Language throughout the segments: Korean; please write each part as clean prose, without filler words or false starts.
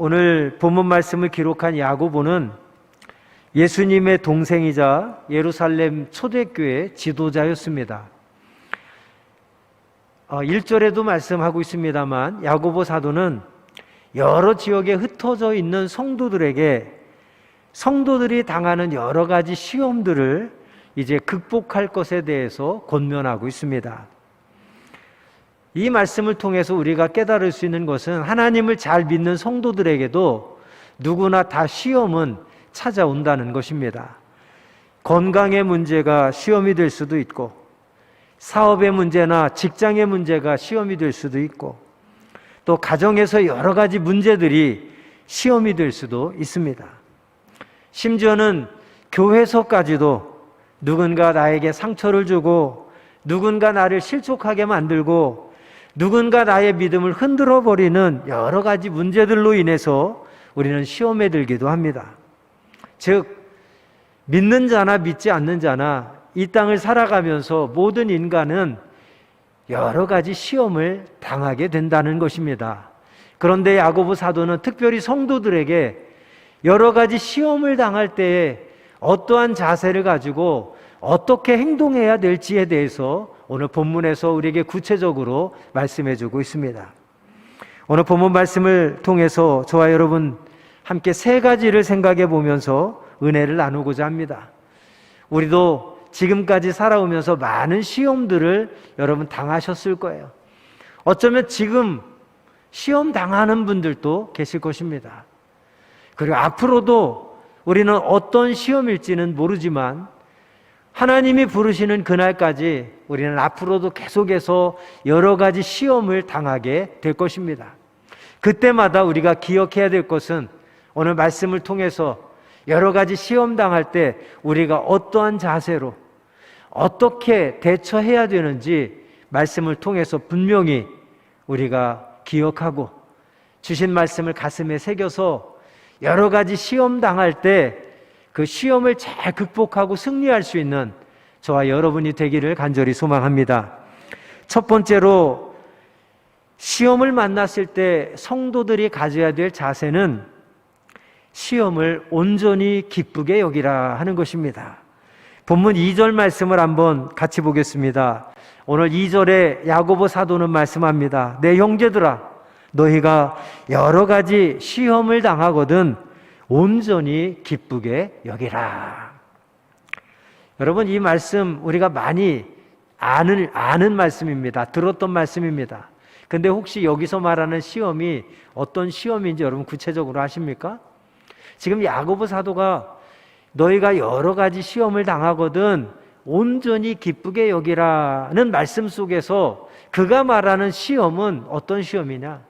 오늘 본문 말씀을 기록한 야고보는 예수님의 동생이자 예루살렘 초대교회 지도자였습니다. 1절에도 말씀하고 있습니다만 야고보 사도는 여러 지역에 흩어져 있는 성도들에게 성도들이 당하는 여러 가지 시험들을 이제 극복할 것에 대해서 권면하고 있습니다. 이 말씀을 통해서 우리가 깨달을 수 있는 것은 하나님을 잘 믿는 성도들에게도 누구나 다 시험은 찾아온다는 것입니다. 건강의 문제가 시험이 될 수도 있고, 사업의 문제나 직장의 문제가 시험이 될 수도 있고, 또 가정에서 여러 가지 문제들이 시험이 될 수도 있습니다. 심지어는 교회에서까지도 누군가 나에게 상처를 주고, 누군가 나를 실족하게 만들고, 누군가 나의 믿음을 흔들어 버리는 여러 가지 문제들로 인해서 우리는 시험에 들기도 합니다. 즉, 믿는 자나 믿지 않는 자나 이 땅을 살아가면서 모든 인간은 여러 가지 시험을 당하게 된다는 것입니다. 그런데 야고보 사도는 특별히 성도들에게 여러 가지 시험을 당할 때에 어떠한 자세를 가지고 어떻게 행동해야 될지에 대해서 오늘 본문에서 우리에게 구체적으로 말씀해 주고 있습니다. 오늘 본문 말씀을 통해서 저와 여러분 함께 세 가지를 생각해 보면서 은혜를 나누고자 합니다. 우리도 지금까지 살아오면서 많은 시험들을 여러분 당하셨을 거예요. 어쩌면 지금 시험 당하는 분들도 계실 것입니다. 그리고 앞으로도 우리는 어떤 시험일지는 모르지만 하나님이 부르시는 그날까지 우리는 앞으로도 계속해서 여러 가지 시험을 당하게 될 것입니다. 그때마다 우리가 기억해야 될 것은 오늘 말씀을 통해서 여러 가지 시험 당할 때 우리가 어떠한 자세로 어떻게 대처해야 되는지 말씀을 통해서 분명히 우리가 기억하고 주신 말씀을 가슴에 새겨서 여러 가지 시험 당할 때 그 시험을 잘 극복하고 승리할 수 있는 저와 여러분이 되기를 간절히 소망합니다. 첫 번째로 시험을 만났을 때 성도들이 가져야 될 자세는 시험을 온전히 기쁘게 여기라 하는 것입니다. 본문 2절 말씀을 한번 같이 보겠습니다. 오늘 2절에 야고보 사도는 말씀합니다. 내 형제들아, 너희가 여러 가지 시험을 당하거든 온전히 기쁘게 여기라. 여러분, 이 말씀 우리가 많이 아는 말씀입니다. 들었던 말씀입니다. 근데 혹시 여기서 말하는 시험이 어떤 시험인지 여러분 구체적으로 아십니까? 지금 야고보 사도가 너희가 여러 가지 시험을 당하거든 온전히 기쁘게 여기라는 말씀 속에서 그가 말하는 시험은 어떤 시험이냐?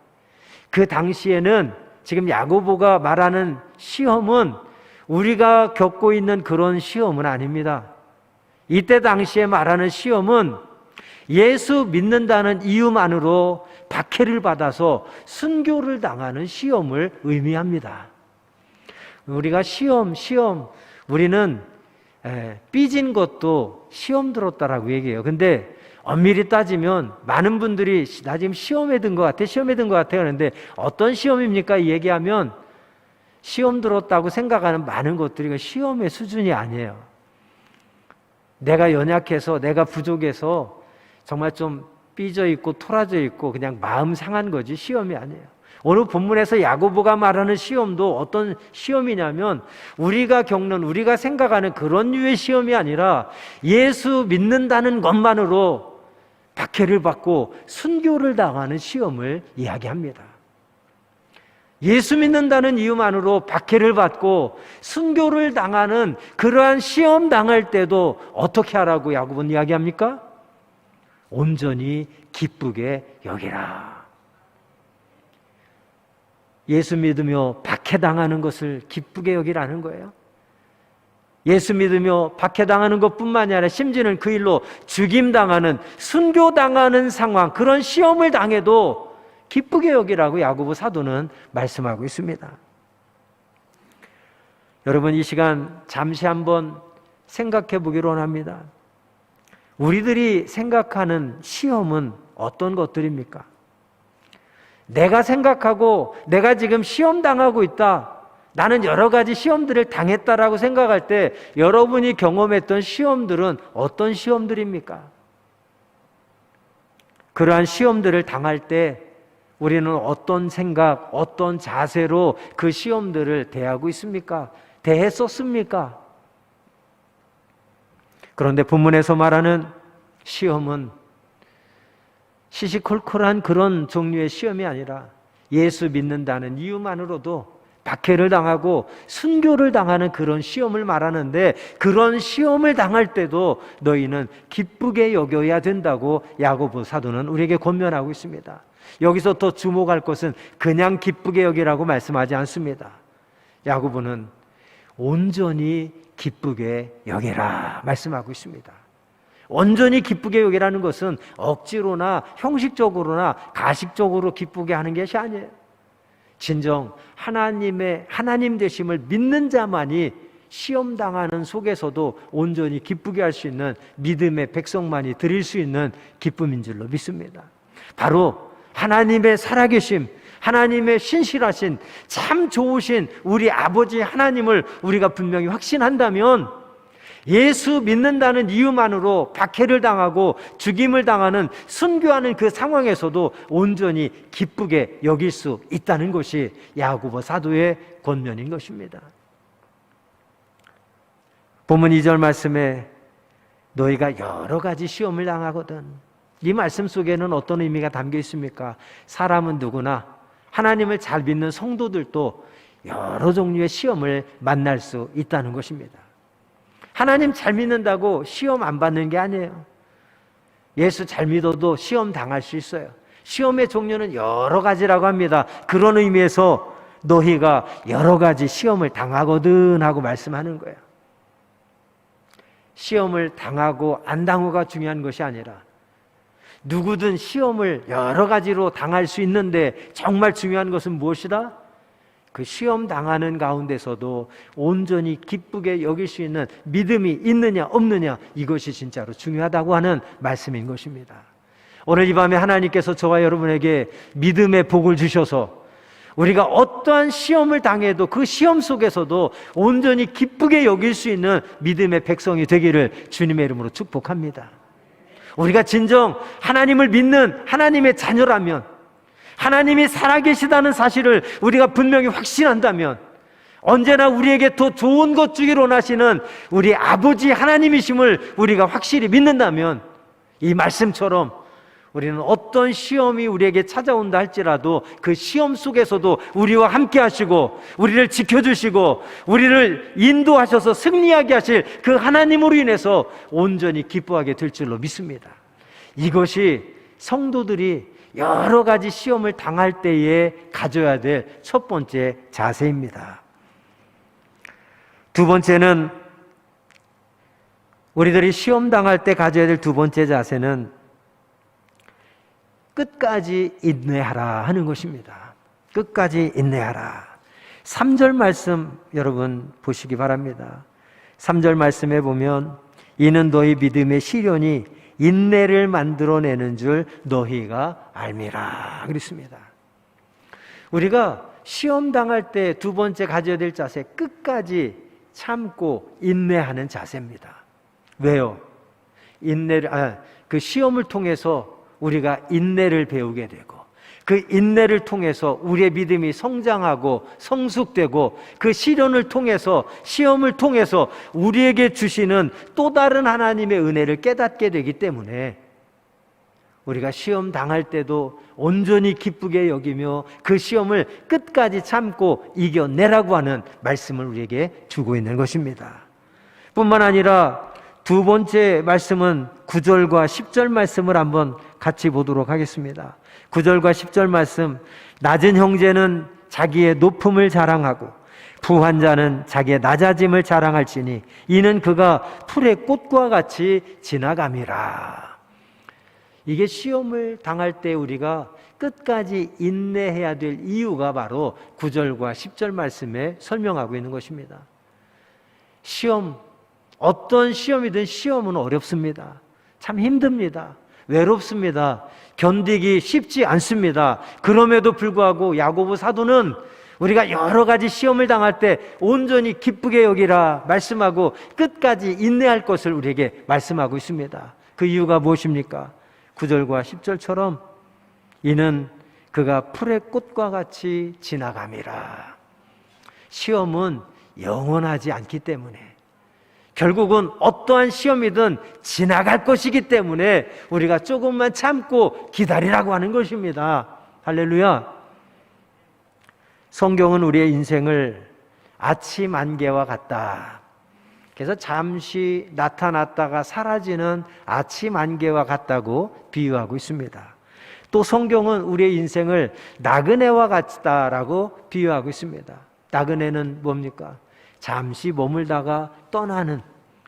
그 당시에는 지금 야고보가 말하는 시험은 우리가 겪고 있는 그런 시험은 아닙니다. 이때 당시에 말하는 시험은 예수 믿는다는 이유만으로 박해를 받아서 순교를 당하는 시험을 의미합니다. 우리가 시험 우리는 삐진 것도 시험 들었다라고 얘기해요. 근데 엄밀히 따지면 많은 분들이 나 지금 시험에 든 것 같아 하는데 어떤 시험입니까? 얘기하면 시험 들었다고 생각하는 많은 것들이 시험의 수준이 아니에요. 내가 연약해서 내가 부족해서 정말 좀 삐져 있고 토라져 있고 그냥 마음 상한 거지 시험이 아니에요. 오늘 본문에서 야고보가 말하는 시험도 어떤 시험이냐면 우리가 겪는 우리가 생각하는 그런 류의 시험이 아니라 예수 믿는다는 것만으로 박해를 받고 순교를 당하는 시험을 이야기합니다. 예수 믿는다는 이유만으로 박해를 받고 순교를 당하는 그러한 시험 당할 때도 어떻게 하라고 야고보는 이야기합니까? 온전히 기쁘게 여기라. 예수 믿으며 박해당하는 것을 기쁘게 여기라는 거예요. 예수 믿으며 박해당하는 것뿐만이 아니라 심지어는 그 일로 죽임당하는 순교당하는 상황, 그런 시험을 당해도 기쁘게 여기라고 야고보 사도는 말씀하고 있습니다. 여러분, 이 시간 잠시 한번 생각해 보기로 원합니다. 우리들이 생각하는 시험은 어떤 것들입니까? 내가 생각하고 내가 지금 시험 당하고 있다, 나는 여러 가지 시험들을 당했다라고 생각할 때 여러분이 경험했던 시험들은 어떤 시험들입니까? 그러한 시험들을 당할 때 우리는 어떤 생각, 어떤 자세로 그 시험들을 대하고 있습니까? 대했었습니까? 그런데 본문에서 말하는 시험은 시시콜콜한 그런 종류의 시험이 아니라 예수 믿는다는 이유만으로도 박해를 당하고 순교를 당하는 그런 시험을 말하는데, 그런 시험을 당할 때도 너희는 기쁘게 여겨야 된다고 야고보 사도는 우리에게 권면하고 있습니다. 여기서 더 주목할 것은 그냥 기쁘게 여기라고 말씀하지 않습니다. 야고보는 온전히 기쁘게 여기라 말씀하고 있습니다. 온전히 기쁘게 여기라는 것은 억지로나 형식적으로나 가식적으로 기쁘게 하는 것이 아니에요. 진정 하나님 되심을 믿는 자만이 시험당하는 속에서도 온전히 기쁘게 할 수 있는 믿음의 백성만이 드릴 수 있는 기쁨인 줄로 믿습니다. 바로 하나님의 살아계심, 하나님의 신실하신 참 좋으신 우리 아버지 하나님을 우리가 분명히 확신한다면 예수 믿는다는 이유만으로 박해를 당하고 죽임을 당하는 순교하는 그 상황에서도 온전히 기쁘게 여길 수 있다는 것이 야고보 사도의 권면인 것입니다. 본문 2절 말씀에 너희가 여러 가지 시험을 당하거든, 이 말씀 속에는 어떤 의미가 담겨 있습니까? 사람은 누구나, 하나님을 잘 믿는 성도들도 여러 종류의 시험을 만날 수 있다는 것입니다. 하나님 잘 믿는다고 시험 안 받는 게 아니에요. 예수 잘 믿어도 시험 당할 수 있어요. 시험의 종류는 여러 가지라고 합니다. 그런 의미에서 너희가 여러 가지 시험을 당하거든 하고 말씀하는 거예요. 시험을 당하고 안 당하고가 중요한 것이 아니라 누구든 시험을 여러 가지로 당할 수 있는데 정말 중요한 것은 무엇이다? 그 시험 당하는 가운데서도 온전히 기쁘게 여길 수 있는 믿음이 있느냐 없느냐, 이것이 진짜로 중요하다고 하는 말씀인 것입니다. 오늘 이 밤에 하나님께서 저와 여러분에게 믿음의 복을 주셔서 우리가 어떠한 시험을 당해도 그 시험 속에서도 온전히 기쁘게 여길 수 있는 믿음의 백성이 되기를 주님의 이름으로 축복합니다. 우리가 진정 하나님을 믿는 하나님의 자녀라면, 하나님이 살아계시다는 사실을 우리가 분명히 확신한다면, 언제나 우리에게 더 좋은 것 주기로 원하시는 우리 아버지 하나님이심을 우리가 확실히 믿는다면, 이 말씀처럼 우리는 어떤 시험이 우리에게 찾아온다 할지라도 그 시험 속에서도 우리와 함께 하시고 우리를 지켜주시고 우리를 인도하셔서 승리하게 하실 그 하나님으로 인해서 온전히 기뻐하게 될 줄로 믿습니다. 이것이 성도들이 여러 가지 시험을 당할 때에 가져야 될 첫 번째 자세입니다. 두 번째는, 우리들이 시험 당할 때 가져야 될 두 번째 자세는 끝까지 인내하라 하는 것입니다. 끝까지 인내하라. 3절 말씀 여러분 보시기 바랍니다. 3절 말씀에 보면 이는 너희 믿음의 시련이 인내를 만들어내는 줄 너희가 알미라 그랬습니다. 우리가 시험 당할 때 두 번째 가져야 될 자세, 끝까지 참고 인내하는 자세입니다. 왜요? 그 시험을 통해서 우리가 인내를 배우게 되고, 그 인내를 통해서 우리의 믿음이 성장하고 성숙되고, 그 시련을 통해서, 시험을 통해서 우리에게 주시는 또 다른 하나님의 은혜를 깨닫게 되기 때문에 우리가 시험 당할 때도 온전히 기쁘게 여기며 그 시험을 끝까지 참고 이겨내라고 하는 말씀을 우리에게 주고 있는 것입니다. 뿐만 아니라 두 번째 말씀은 9절과 10절 말씀을 한번 같이 보도록 하겠습니다. 9절과 10절 말씀, 낮은 형제는 자기의 높음을 자랑하고 부한 자는 자기의 낮아짐을 자랑할지니 이는 그가 풀의 꽃과 같이 지나감이라. 이게 시험을 당할 때 우리가 끝까지 인내해야 될 이유가 바로 9절과 10절 말씀에 설명하고 있는 것입니다. 시험, 어떤 시험이든 시험은 어렵습니다. 참 힘듭니다. 외롭습니다. 견디기 쉽지 않습니다. 그럼에도 불구하고 야고보 사도는 우리가 여러 가지 시험을 당할 때 온전히 기쁘게 여기라 말씀하고 끝까지 인내할 것을 우리에게 말씀하고 있습니다. 그 이유가 무엇입니까? 9절과 10절처럼 이는 그가 풀의 꽃과 같이 지나감이라. 시험은 영원하지 않기 때문에, 결국은 어떠한 시험이든 지나갈 것이기 때문에 우리가 조금만 참고 기다리라고 하는 것입니다. 할렐루야. 성경은 우리의 인생을 아침 안개와 같다. 그래서 잠시 나타났다가 사라지는 아침 안개와 같다고 비유하고 있습니다. 또 성경은 우리의 인생을 나그네와 같다라고 비유하고 있습니다. 나그네는 뭡니까? 잠시 머물다가 떠나는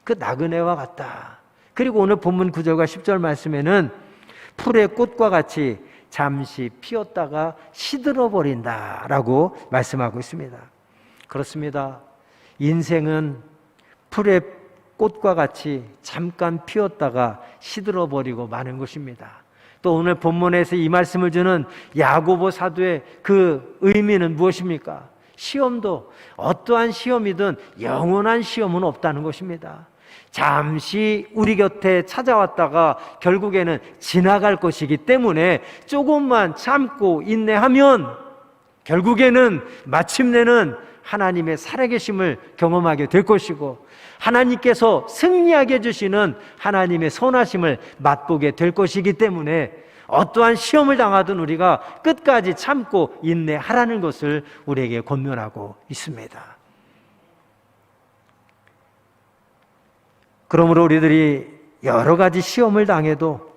그 나그네와 같다. 그리고 오늘 본문 9절과 10절 말씀에는 풀의 꽃과 같이 잠시 피었다가 시들어버린다라고 말씀하고 있습니다. 그렇습니다. 인생은 풀의 꽃과 같이 잠깐 피었다가 시들어버리고 마는 것입니다. 또 오늘 본문에서 이 말씀을 주는 야고보 사도의 그 의미는 무엇입니까? 시험도 어떠한 시험이든 영원한 시험은 없다는 것입니다. 잠시 우리 곁에 찾아왔다가 결국에는 지나갈 것이기 때문에 조금만 참고 인내하면 결국에는 마침내는 하나님의 살아계심을 경험하게 될 것이고, 하나님께서 승리하게 해주시는 하나님의 선하심을 맛보게 될 것이기 때문에 어떠한 시험을 당하든 우리가 끝까지 참고 인내하라는 것을 우리에게 권면하고 있습니다. 그러므로 우리들이 여러 가지 시험을 당해도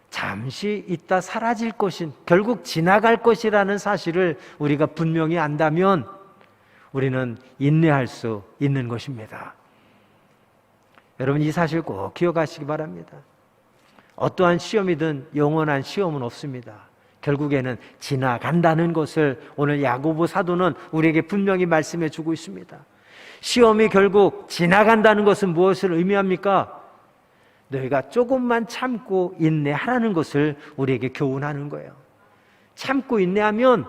잠시 있다 사라질 것인, 결국 지나갈 것이라는 사실을 우리가 분명히 안다면 우리는 인내할 수 있는 것입니다. 여러분, 이 사실 꼭 기억하시기 바랍니다. 어떠한 시험이든 영원한 시험은 없습니다. 결국에는 지나간다는 것을 오늘 야고보 사도는 우리에게 분명히 말씀해 주고 있습니다. 시험이 결국 지나간다는 것은 무엇을 의미합니까? 너희가 조금만 참고 인내하라는 것을 우리에게 교훈하는 거예요. 참고 인내하면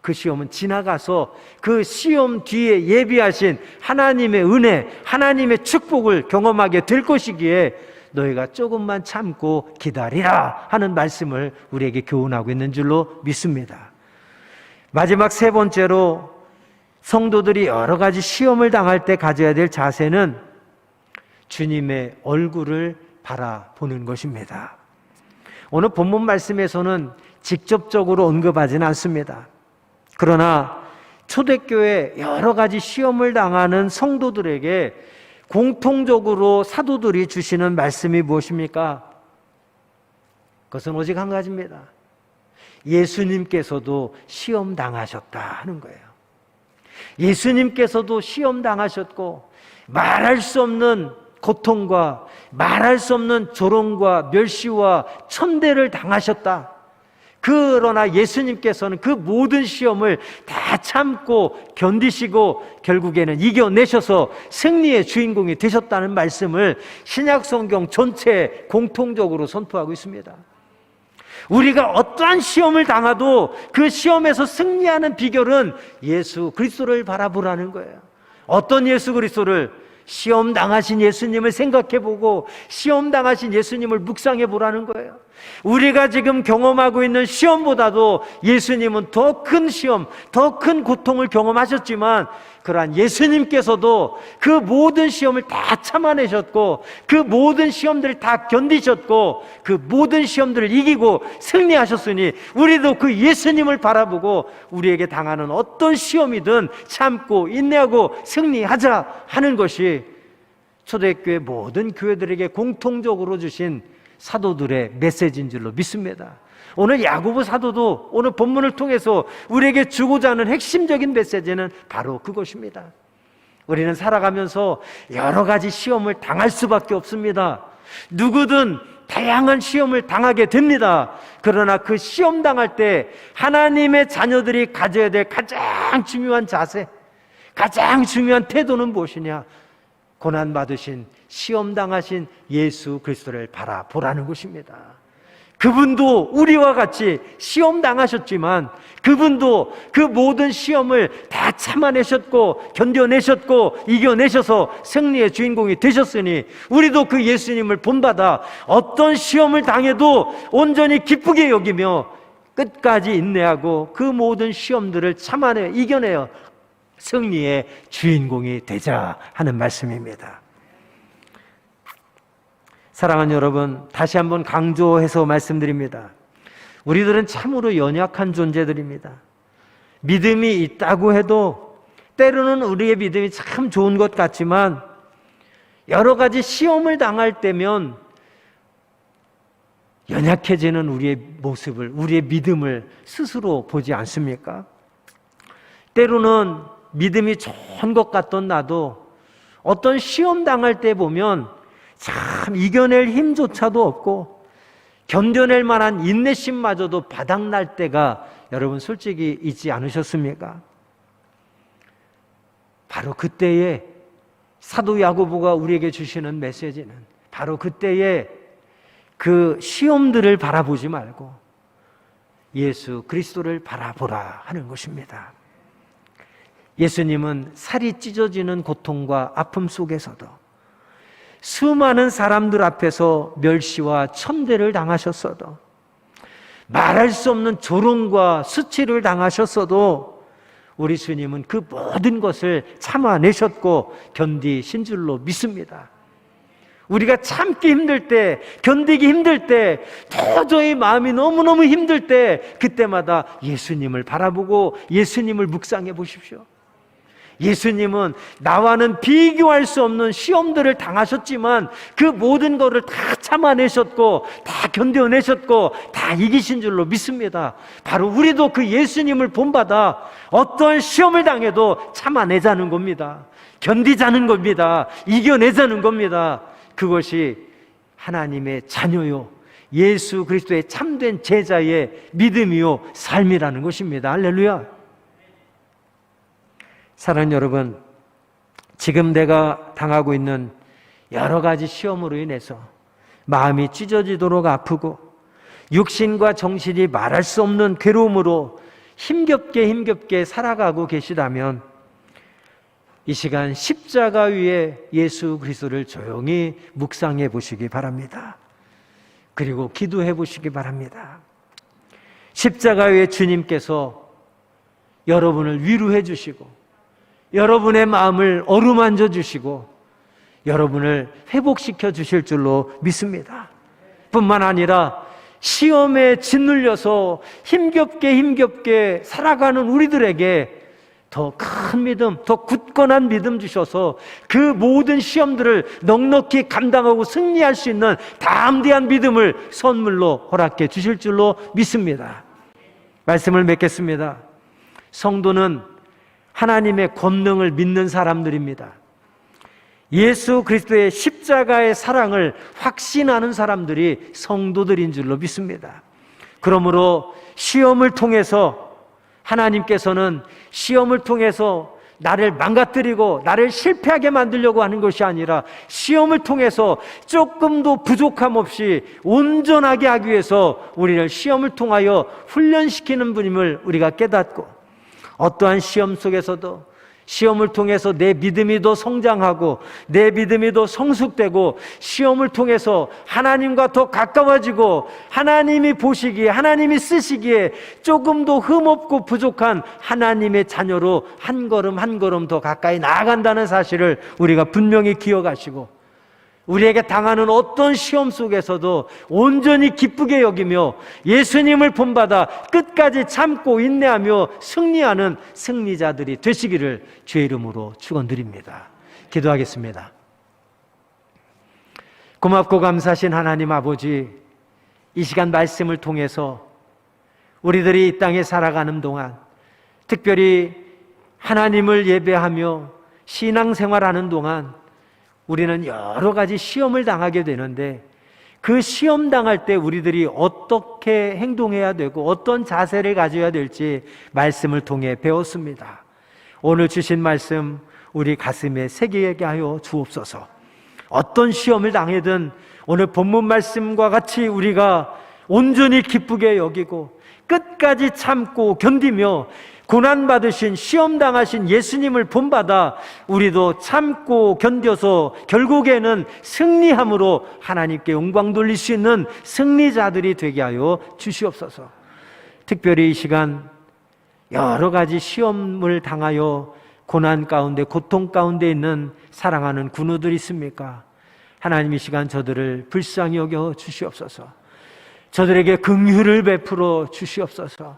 그 시험은 지나가서 그 시험 뒤에 예비하신 하나님의 은혜, 하나님의 축복을 경험하게 될 것이기에 너희가 조금만 참고 기다리라 하는 말씀을 우리에게 교훈하고 있는 줄로 믿습니다. 마지막 세 번째로 성도들이 여러 가지 시험을 당할 때 가져야 될 자세는 주님의 얼굴을 바라보는 것입니다. 오늘 본문 말씀에서는 직접적으로 언급하지는 않습니다. 그러나 초대교회 여러 가지 시험을 당하는 성도들에게 공통적으로 사도들이 주시는 말씀이 무엇입니까? 그것은 오직 한 가지입니다. 예수님께서도 시험 당하셨다 하는 거예요. 예수님께서도 시험 당하셨고 말할 수 없는 고통과 말할 수 없는 조롱과 멸시와 천대를 당하셨다. 그러나 예수님께서는 그 모든 시험을 다 참고 견디시고 결국에는 이겨내셔서 승리의 주인공이 되셨다는 말씀을 신약성경 전체에 공통적으로 선포하고 있습니다. 우리가 어떠한 시험을 당해도 그 시험에서 승리하는 비결은 예수 그리스도를 바라보라는 거예요. 어떤 예수 그리스도를? 시험 당하신 예수님을 생각해보고 시험 당하신 예수님을 묵상해보라는 거예요. 우리가 지금 경험하고 있는 시험보다도 예수님은 더 큰 시험, 더 큰 고통을 경험하셨지만 그러한 예수님께서도 그 모든 시험을 다 참아내셨고 그 모든 시험들을 다 견디셨고 그 모든 시험들을 이기고 승리하셨으니 우리도 그 예수님을 바라보고 우리에게 당하는 어떤 시험이든 참고 인내하고 승리하자 하는 것이 초대교회 모든 교회들에게 공통적으로 주신 사도들의 메시지인 줄로 믿습니다. 오늘 야고보 사도도 오늘 본문을 통해서 우리에게 주고자 하는 핵심적인 메시지는 바로 그것입니다. 우리는 살아가면서 여러 가지 시험을 당할 수밖에 없습니다. 누구든 다양한 시험을 당하게 됩니다. 그러나 그 시험 당할 때 하나님의 자녀들이 가져야 될 가장 중요한 자세, 가장 중요한 태도는 무엇이냐? 고난받으신 시험 당하신 예수 그리스도를 바라보라는 것입니다. 그분도 우리와 같이 시험 당하셨지만 그분도 그 모든 시험을 다 참아내셨고 견뎌내셨고 이겨내셔서 승리의 주인공이 되셨으니 우리도 그 예수님을 본받아 어떤 시험을 당해도 온전히 기쁘게 여기며 끝까지 인내하고 그 모든 시험들을 참아내 이겨내어 승리의 주인공이 되자 하는 말씀입니다. 사랑하는 여러분, 다시 한번 강조해서 말씀드립니다. 우리들은 참으로 연약한 존재들입니다. 믿음이 있다고 해도 때로는 우리의 믿음이 참 좋은 것 같지만 여러 가지 시험을 당할 때면 연약해지는 우리의 모습을, 우리의 믿음을 스스로 보지 않습니까? 때로는 믿음이 좋은 것 같던 나도 어떤 시험 당할 때 보면 참 이겨낼 힘조차도 없고 견뎌낼 만한 인내심마저도 바닥날 때가 여러분 솔직히 있지 않으셨습니까? 바로 그때에 사도 야고보가 우리에게 주시는 메시지는 바로 그때에 그 시험들을 바라보지 말고 예수 그리스도를 바라보라 하는 것입니다. 예수님은 살이 찢어지는 고통과 아픔 속에서도 수많은 사람들 앞에서 멸시와 천대를 당하셨어도 말할 수 없는 조롱과 수치를 당하셨어도 우리 주님은 그 모든 것을 참아내셨고 견디신 줄로 믿습니다. 우리가 참기 힘들 때, 견디기 힘들 때, 도저히 마음이 너무너무 힘들 때 그때마다 예수님을 바라보고 예수님을 묵상해 보십시오. 예수님은 나와는 비교할 수 없는 시험들을 당하셨지만 그 모든 것을 다 참아내셨고 다 견뎌내셨고 다 이기신 줄로 믿습니다. 바로 우리도 그 예수님을 본받아 어떤 시험을 당해도 참아내자는 겁니다. 견디자는 겁니다. 이겨내자는 겁니다. 그것이 하나님의 자녀요 예수 그리스도의 참된 제자의 믿음이요 삶이라는 것입니다. 할렐루야. 사랑하는 여러분, 지금 내가 당하고 있는 여러 가지 시험으로 인해서 마음이 찢어지도록 아프고 육신과 정신이 말할 수 없는 괴로움으로 힘겹게 살아가고 계시다면 이 시간 십자가 위에 예수 그리스도를 조용히 묵상해 보시기 바랍니다. 그리고 기도해 보시기 바랍니다. 십자가 위에 주님께서 여러분을 위로해 주시고 여러분의 마음을 어루만져 주시고 여러분을 회복시켜 주실 줄로 믿습니다. 뿐만 아니라 시험에 짓눌려서 힘겹게 살아가는 우리들에게 더 큰 믿음, 더 굳건한 믿음 주셔서 그 모든 시험들을 넉넉히 감당하고 승리할 수 있는 담대한 믿음을 선물로 허락해 주실 줄로 믿습니다. 말씀을 맺겠습니다. 성도는 하나님의 권능을 믿는 사람들입니다. 예수 그리스도의 십자가의 사랑을 확신하는 사람들이 성도들인 줄로 믿습니다. 그러므로 시험을 통해서 하나님께서는 시험을 통해서 나를 망가뜨리고 나를 실패하게 만들려고 하는 것이 아니라 시험을 통해서 조금도 부족함 없이 온전하게 하기 위해서 우리를 시험을 통하여 훈련시키는 분임을 우리가 깨닫고 어떠한 시험 속에서도 시험을 통해서 내 믿음이 더 성장하고 내 믿음이 더 성숙되고 시험을 통해서 하나님과 더 가까워지고 하나님이 보시기에 하나님이 쓰시기에 조금 더 흠없고 부족한 하나님의 자녀로 한 걸음 한 걸음 더 가까이 나아간다는 사실을 우리가 분명히 기억하시고 우리에게 당하는 어떤 시험 속에서도 온전히 기쁘게 여기며 예수님을 본받아 끝까지 참고 인내하며 승리하는 승리자들이 되시기를 주의 이름으로 축원드립니다. 기도하겠습니다. 고맙고 감사하신 하나님 아버지, 이 시간 말씀을 통해서 우리들이 이 땅에 살아가는 동안 특별히 하나님을 예배하며 신앙생활하는 동안 우리는 여러 가지 시험을 당하게 되는데 그 시험 당할 때 우리들이 어떻게 행동해야 되고 어떤 자세를 가져야 될지 말씀을 통해 배웠습니다. 오늘 주신 말씀 우리 가슴에 새기게 하여 주옵소서. 어떤 시험을 당하든 오늘 본문 말씀과 같이 우리가 온전히 기쁘게 여기고 끝까지 참고 견디며 고난받으신 시험당하신 예수님을 본받아 우리도 참고 견뎌서 결국에는 승리함으로 하나님께 영광 돌릴 수 있는 승리자들이 되게 하여 주시옵소서. 특별히 이 시간 여러 가지 시험을 당하여 고난 가운데 고통 가운데 있는 사랑하는 군우들이 있습니까? 하나님 이 시간 저들을 불쌍히 여겨 주시옵소서. 저들에게 긍휼을 베풀어 주시옵소서.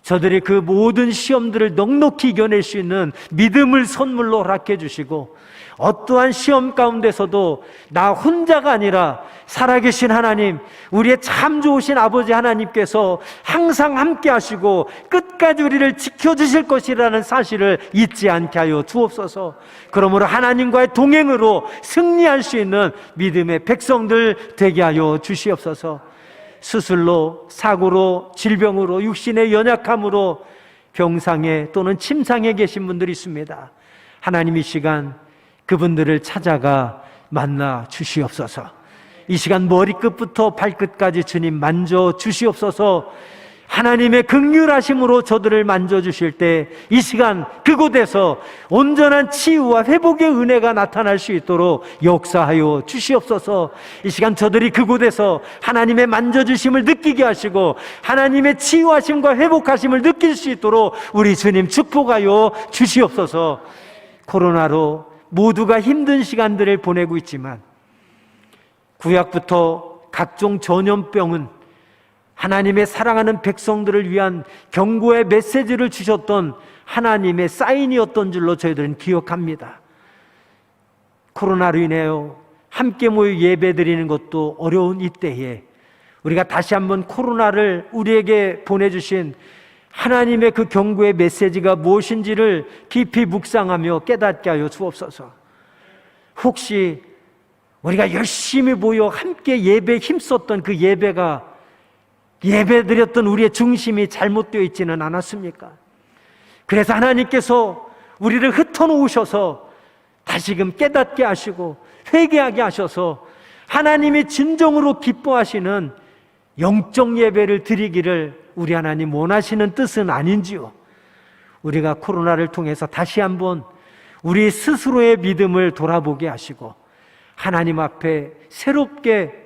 저들이 그 모든 시험들을 넉넉히 이겨낼 수 있는 믿음을 선물로 허락해 주시고 어떠한 시험 가운데서도 나 혼자가 아니라 살아계신 하나님, 우리의 참 좋으신 아버지 하나님께서 항상 함께 하시고 끝까지 우리를 지켜주실 것이라는 사실을 잊지 않게 하여 주옵소서. 그러므로 하나님과의 동행으로 승리할 수 있는 믿음의 백성들 되게 하여 주시옵소서. 수술로, 사고로, 질병으로, 육신의 연약함으로 병상에 또는 침상에 계신 분들이 있습니다. 하나님 이 시간 그분들을 찾아가 만나 주시옵소서. 이 시간 머리끝부터 발끝까지 주님 만져 주시옵소서. 하나님의 긍휼하심으로 저들을 만져주실 때 이 시간 그곳에서 온전한 치유와 회복의 은혜가 나타날 수 있도록 역사하여 주시옵소서. 이 시간 저들이 그곳에서 하나님의 만져주심을 느끼게 하시고 하나님의 치유하심과 회복하심을 느낄 수 있도록 우리 주님 축복하여 주시옵소서. 코로나로 모두가 힘든 시간들을 보내고 있지만 구약부터 각종 전염병은 하나님의 사랑하는 백성들을 위한 경고의 메시지를 주셨던 하나님의 사인이었던 줄로 저희들은 기억합니다. 코로나로 인하여 함께 모여 예배드리는 것도 어려운 이때에 우리가 다시 한번 코로나를 우리에게 보내주신 하나님의 그 경고의 메시지가 무엇인지를 깊이 묵상하며 깨닫게 하여 주옵소서. 혹시 우리가 열심히 모여 함께 예배에 힘썼던 그 예배드렸던 우리의 중심이 잘못되어 있지는 않았습니까? 그래서 하나님께서 우리를 흩어놓으셔서 다시금 깨닫게 하시고 회개하게 하셔서 하나님이 진정으로 기뻐하시는 영적 예배를 드리기를 우리 하나님 원하시는 뜻은 아닌지요? 우리가 코로나를 통해서 다시 한번 우리 스스로의 믿음을 돌아보게 하시고 하나님 앞에 새롭게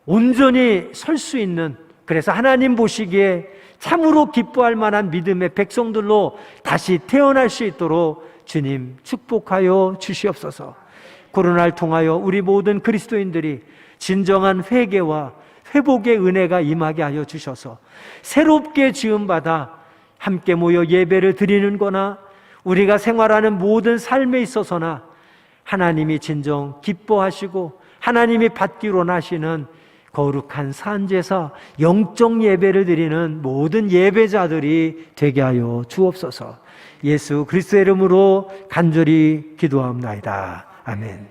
온전히 설 수 있는, 그래서 하나님 보시기에 참으로 기뻐할 만한 믿음의 백성들로 다시 태어날 수 있도록 주님 축복하여 주시옵소서. 코로나를 통하여 우리 모든 그리스도인들이 진정한 회개와 회복의 은혜가 임하게 하여 주셔서 새롭게 지음받아 함께 모여 예배를 드리는 거나 우리가 생활하는 모든 삶에 있어서나 하나님이 진정 기뻐하시고 하나님이 받기로 하시는 거룩한 산제사 영적 예배를 드리는 모든 예배자들이 되게 하여 주옵소서. 예수 그리스도의 이름으로 간절히 기도합니다. 아멘.